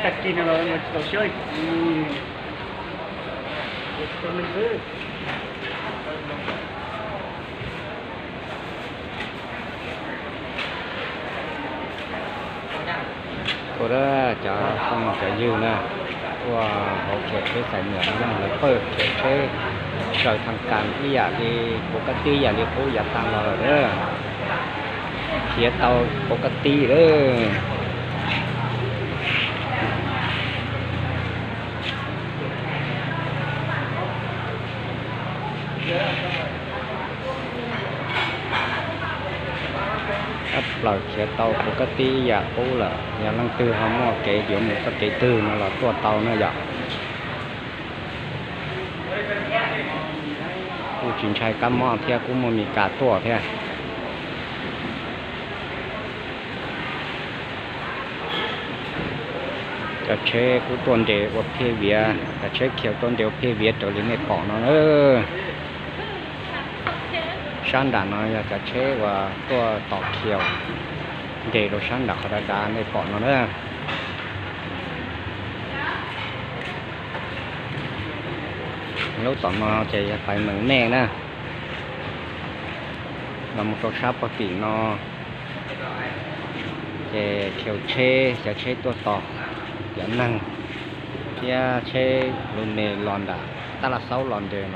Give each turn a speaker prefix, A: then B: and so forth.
A: chặt chi nào rồi mà đồ chơi cho mình cứ
B: cô đó cho không cho dư nèว่าเขาเก็บไปใส่เหนือนั่งเลยเปิดเก็บไปโดยทางการที่อยากดีปกติอยากดีผู้อยากตามเราเด้อเขียเตาปกติเด้อปล่อยเขียเตาปกติอยากผู้ละอยากนั่งตื้อเขาหม้อเก๋เดี๋ยวมันก็เก๋ตื้อนั่นแหละตัวเตาเนี่ยอยากกูจินชัยกัมมอเทียกูมันมีกาตัวเทียจะเช็คกูต้นเดียวว่าเพเวียจะเช็คเขียวต้นเดียวเพเวียตัวนี้ในปอกนั่นชั้นด่านน้อยจะเช็คว่าตัวตอกเขียวเดี๋ยวชั้นด่านขนาดาในปอกนั่นแล้วต่อมาจะไปเหมือนแม่นะเรามาตัวชาปปีนอจะเขียวเชจะเชตัวต่ออย่างนั่งจะเชลุนเนลอนดาตาละเสาลอนเดน